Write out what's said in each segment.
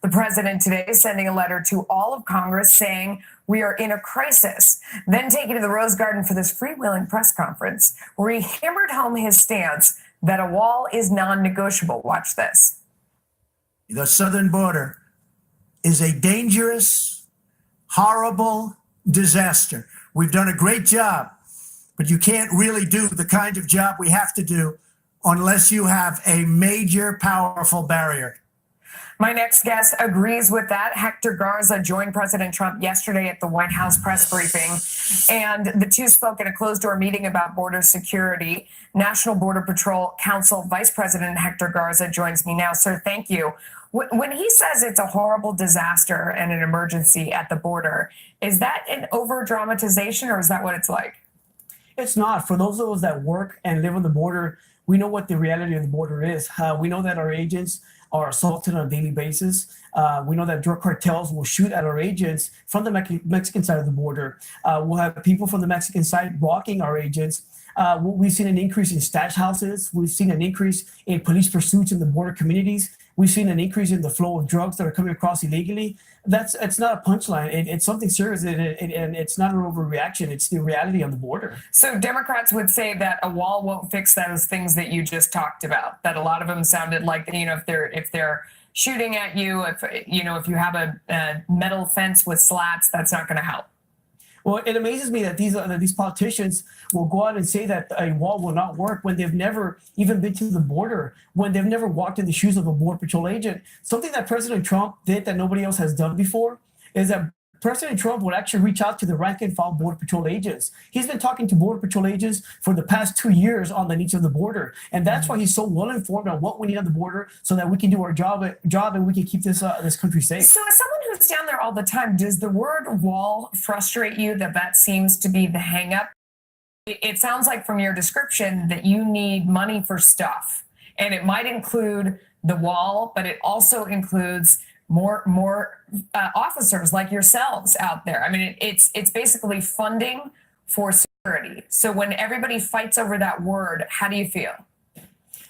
The president today is sending a letter to all of Congress saying we are in a crisis, then taking to the Rose Garden for this freewheeling press conference where he hammered home his stance that a wall is non-negotiable. Watch this. The southern border is a dangerous, horrible disaster. We've done a great job, but you can't really do the kind of job we have to do unless you have a major, powerful barrier. My next guest agrees with that. Hector Garza joined President Trump yesterday at the White House press briefing, and the two spoke at a closed-door meeting about border security. National Border Patrol Council Vice President Hector Garza joins me now. Sir, thank you. When he says it's a horrible disaster and an emergency at the border, is that an over-dramatization, or is that what it's like? It's not. For those of us that work and live on the border, we know what the reality of the border is. We know that our agents are assaulted on a daily basis. We know that drug cartels will shoot at our agents from the Mexican side of the border. We'll have people from the Mexican side blocking our agents. We've seen an increase in stash houses. We've seen an increase in police pursuits in the border communities. We've seen an increase in the flow of drugs that are coming across illegally. It's not a punchline. It's something serious, and it's not an overreaction. It's the reality on the border. So Democrats would say that a wall won't fix those things that you just talked about. That a lot of them sounded like, if they're shooting at you, if you have a metal fence with slats, that's not going to help. Well, it amazes me that these politicians will go out and say that a wall will not work when they've never even been to the border, when they've never walked in the shoes of a Border Patrol agent. Something that President Trump did that nobody else has done before is that President Trump would actually reach out to the rank and file Border Patrol agents. He's been talking to Border Patrol agents for the past 2 years on the needs of the border. And that's why he's so well informed on what we need on the border so that we can do our job and we can keep this country safe. So as someone who's down there all the time, does the word wall frustrate you, that seems to be the hang up? It sounds like from your description that you need money for stuff. And it might include the wall, but it also includes more officers like yourselves out there. I mean, it's basically funding for security. So when everybody fights over that word, how do you feel?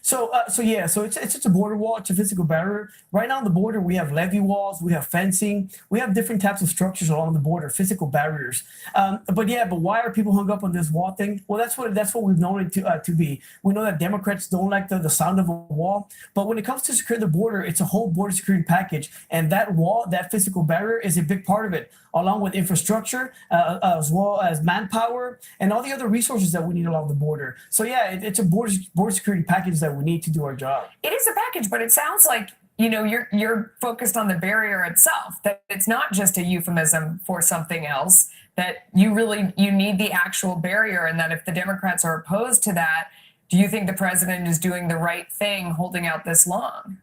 So it's just a border wall. It's a physical barrier. Right now on the border, we have levee walls, we have fencing, we have different types of structures along the border, physical barriers. But why are people hung up on this wall thing? Well, that's what we've known it to be. We know that Democrats don't like the sound of a wall, but when it comes to secure the border, it's a whole border security package, and that wall, that physical barrier, is a big part of it, along with infrastructure, as well as manpower and all the other resources that we need along the border. So it's a border security package that we need to do our job. It is a package, but it sounds like you're focused on the barrier itself, that it's not just a euphemism for something else, that you need the actual barrier, and that if the Democrats are opposed to that, do you think the president is doing the right thing holding out this long?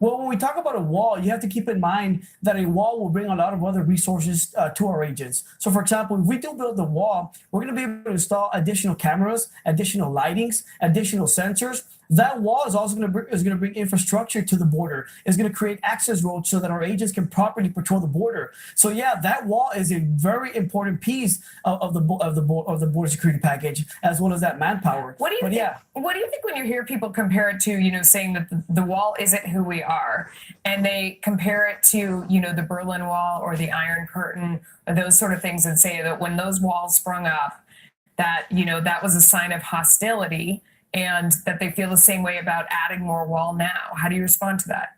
Well, when we talk about a wall, you have to keep in mind that a wall will bring a lot of other resources to our agents. So, for example, if we do build the wall, we're going to be able to install additional cameras, additional lightings, additional sensors. That wall is also going to bring infrastructure to the border. It's going to create access roads so that our agents can properly patrol the border. So that wall is a very important piece of the border security package, as well as that manpower. What do you think when you hear people compare it to saying that the wall isn't who we are, and they compare it to the Berlin Wall or the Iron Curtain, or those sort of things, and say that when those walls sprung up, that that was a sign of hostility, and that they feel the same way about adding more wall now? How do you respond to that?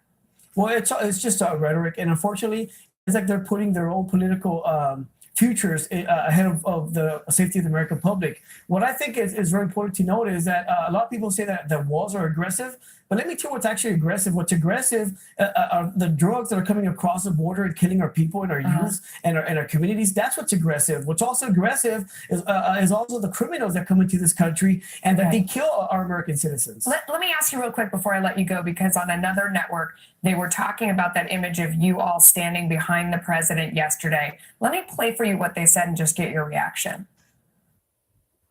Well, it's just rhetoric, and unfortunately, it's like they're putting their own political futures ahead of the safety of the American public. What I think is very important to note is that a lot of people say that the walls are aggressive, but let me tell you what's actually aggressive. What's aggressive are the drugs that are coming across the border and killing our people and our youth and our communities. That's what's aggressive. What's also aggressive is also the criminals that come into this country and that they kill our American citizens. Let me ask you real quick before I let you go, because on another network, they were talking about that image of you all standing behind the president yesterday. Let me play for you what they said and just get your reaction.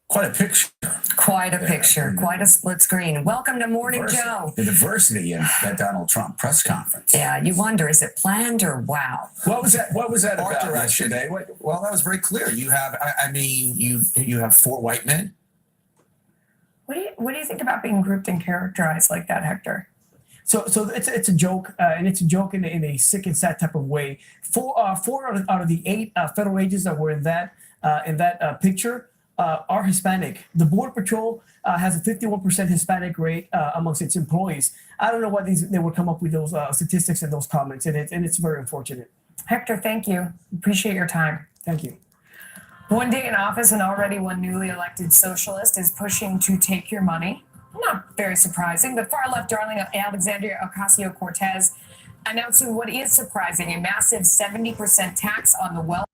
Quite a picture. Quite a picture. Quite a split screen. Welcome to Morning Joe. The diversity in that Donald Trump press conference. Yeah, you wonder, is it planned or wow? What was that about yesterday? Well, that was very clear. You have, you have 4 white men. What do you think about being grouped and characterized like that, Hector? So it's a joke, and it's a joke in a sick and sad type of way. Four out of the eight federal agents that were in that picture are Hispanic. The Border Patrol has a 51% Hispanic rate amongst its employees. I don't know why they would come up with those statistics and those comments, and it's very unfortunate. Hector, thank you. Appreciate your time. Thank you. One day in office and already one newly elected socialist is pushing to take your money. Not very surprising. The far left darling Alexandria Ocasio-Cortez announcing what is surprising, a massive 70% tax on the wealth.